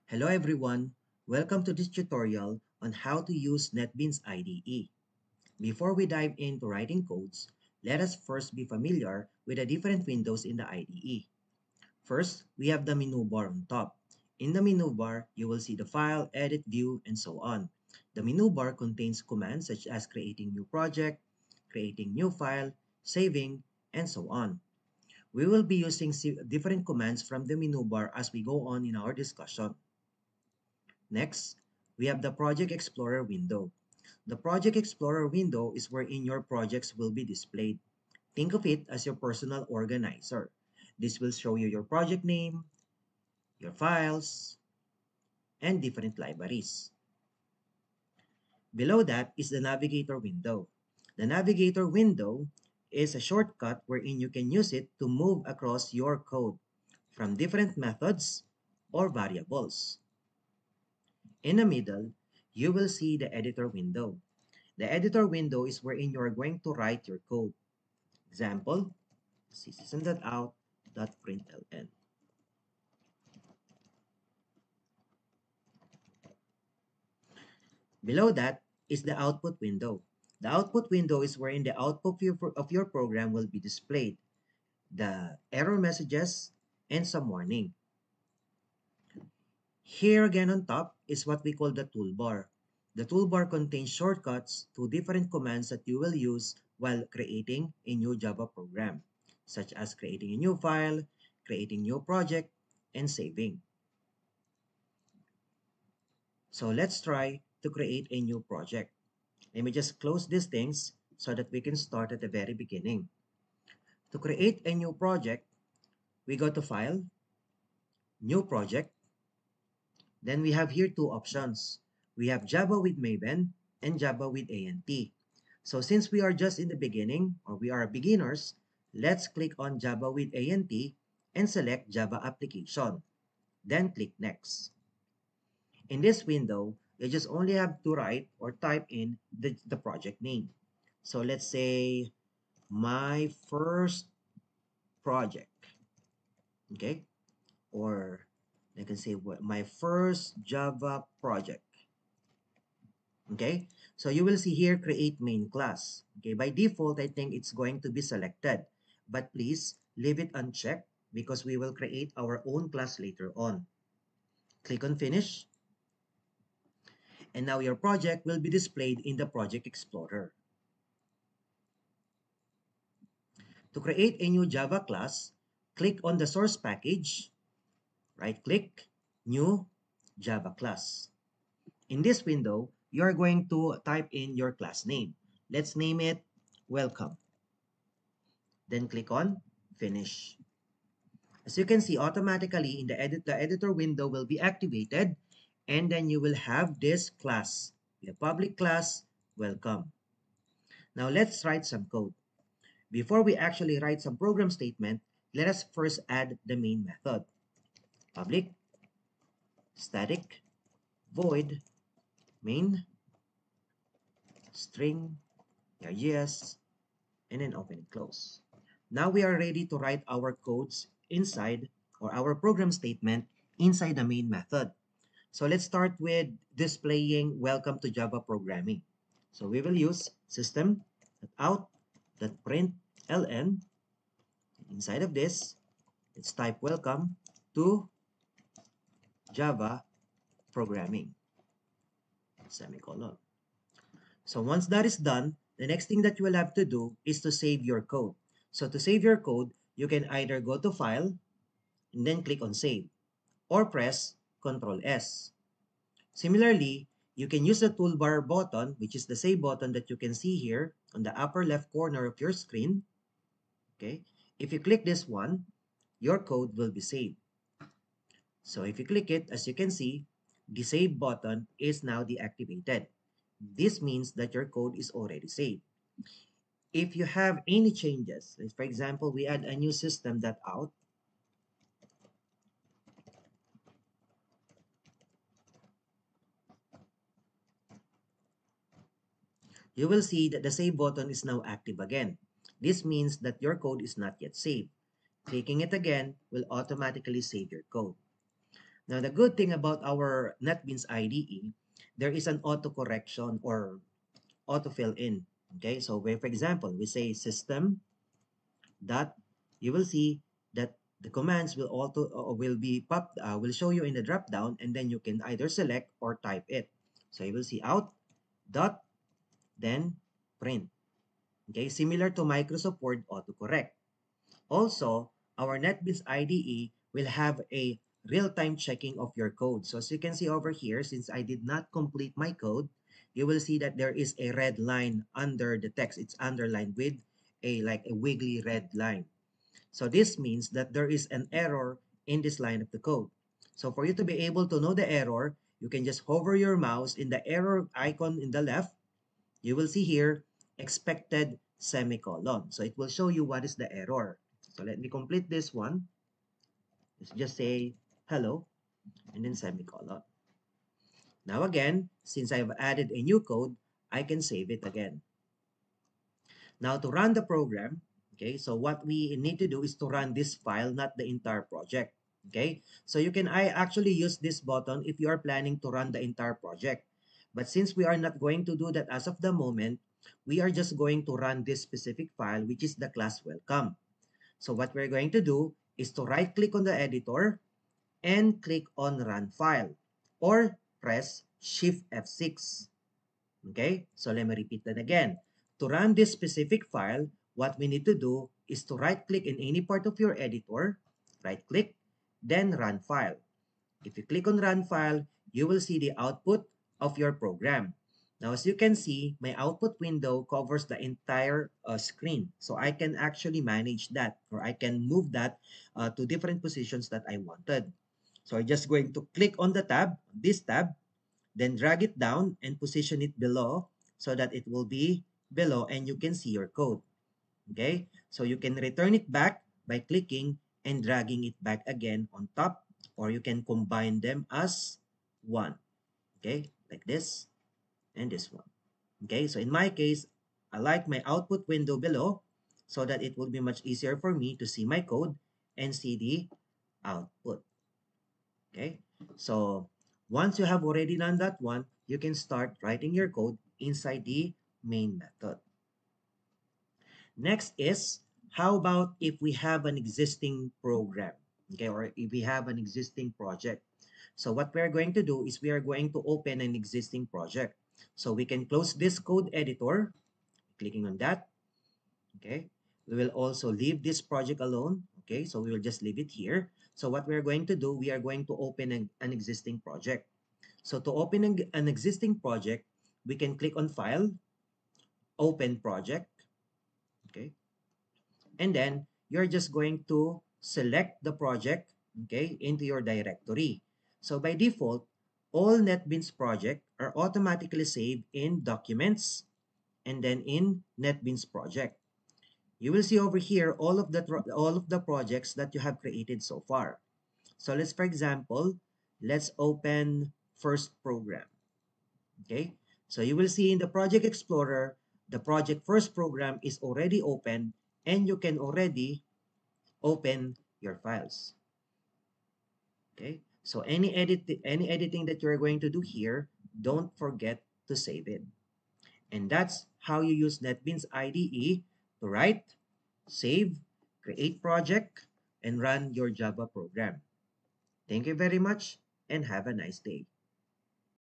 Hello everyone, welcome to this tutorial on how to use NetBeans IDE. Before we dive into writing codes, let us first be familiar with the different windows in the IDE. First, we have the menu bar on top. In the menu bar, you will see the file, edit, view, and so on. The menu bar contains commands such as creating new project, creating new file, saving, and so on. We will be using different commands from the menu bar as we go on in our discussion. Next, we have the Project Explorer window. The Project Explorer window is wherein your projects will be displayed. Think of it as your personal organizer. This will show you your project name, your files, and different libraries. Below that is the Navigator window. The Navigator window is a shortcut wherein you can use it to move across your code from different methods or variables. In the middle, you will see the editor window. The editor window is wherein you are going to write your code. Example, system.out.println. Below that is the output window. The output window is wherein the output of your program will be displayed. The error messages and some warning. Here again on top is what we call the toolbar. The toolbar contains shortcuts to different commands that you will use while creating a new Java program, such as creating a new file, creating new project, and saving. So let's try to create a new project. Let me just close these things so that we can start at the very beginning. To create a new project, we go to File, New Project. Then we have here two options. We have Java with Maven and Java with ANT. So since we are just in the beginning or we are beginners, let's click on Java with ANT and select Java application. Then click Next. In this window, you just only have to write or type in the project name. So let's say my first project, okay? Or I can say my first Java project. Okay, so you will see here create main class. Okay, by default, I think it's going to be selected, but please leave it unchecked because we will create our own class later on. Click on finish, and now your project will be displayed in the Project Explorer. To create a new Java class, click on the source package, right click, new Java class. In this window, you are going to type in your class name. Let's name it welcome. Then click on finish. As you can see, automatically in the editor window will be activated, and then you will have this class, the public class welcome. Now let's write some code. Before we actually write some program statement, let us first add the main method. Public static void main string yes, and then open and close. Now we are ready to write our codes inside or our program statement inside the main method. So let's start with displaying welcome to Java programming. So we will use system.out.println. Inside of this, let's type welcome to Java programming, semicolon. So once that is done, the next thing that you will have to do is to save your code. So to save your code, you can either go to File and then click on Save or press Ctrl S. Similarly, you can use the toolbar button, which is the Save button that you can see here on the upper left corner of your screen. Okay, if you click this one, your code will be saved. So if you click it, as you can see, the Save button is now deactivated. This means that your code is already saved. If you have any changes, for example, we add a new system.out, you will see that the Save button is now active again. This means that your code is not yet saved. Clicking it again will automatically save your code. Now, the good thing about our NetBeans IDE, there is an auto correction or auto fill in. Okay, so where, for example, we say system dot, you will see that the commands will will be will show you in the drop down, and then you can either select or type it. So you will see out dot, then print. Okay, similar to Microsoft Word autocorrect. Also, our NetBeans IDE will have a real-time checking of your code. So as you can see over here, since I did not complete my code, you will see that there is a red line under the text. It's underlined with a like a wiggly red line. So this means that there is an error in this line of the code. So for you to be able to know the error, you can just hover your mouse in the error icon in the left. You will see here expected semicolon. So it will show you what is the error. So let me complete this one. Let's just say hello and then semicolon. Now again, since I've added a new code, I can save it again. Now to run the program, okay, so what we need to do is to run this file, not the entire project. Okay, so I actually use this button if you are planning to run the entire project. But since we are not going to do that as of the moment, we are just going to run this specific file, which is the class welcome. So what we're going to do is to right click on the editor and click on run file or press shift F6. Okay, so let me repeat that again. To run this specific file, what we need to do is to right click in any part of your editor, right click, then run file. If you click on run file, you will see the output of your program. Now, as you can see, my output window covers the entire screen. So I can actually manage that, or I can move that to different positions that I wanted. So I'm just going to click on the tab, this tab, then drag it down and position it below so that it will be below and you can see your code. Okay, so you can return it back by clicking and dragging it back again on top, or you can combine them as one. Okay, like this and this one. Okay, so in my case, I like my output window below so that it will be much easier for me to see my code and see the output. Okay, so once you have already done that one, you can start writing your code inside the main method. Next is, how about if we have an existing program, okay, or if we have an existing project? So what we're going to do is we are going to open an existing project. So we can close this code editor, clicking on that, okay. We will also leave this project alone, okay, so we will just leave it here. So what we're going to do, we are going to open an existing project. So to open an existing project, we can click on File, Open Project, okay, and then you're just going to select the project, okay, into your directory. So by default, all NetBeans projects are automatically saved in Documents and then in NetBeans project. You will see over here all of the projects that you have created so far. So let's, for example, let's open first program. Okay, so you will see in the Project Explorer, the project first program is already open and you can already open your files. Okay, so any editing that you're going to do here, don't forget to save it. And that's how you use NetBeans IDE to write, save, create project, and run your Java program. Thank you very much and have a nice day.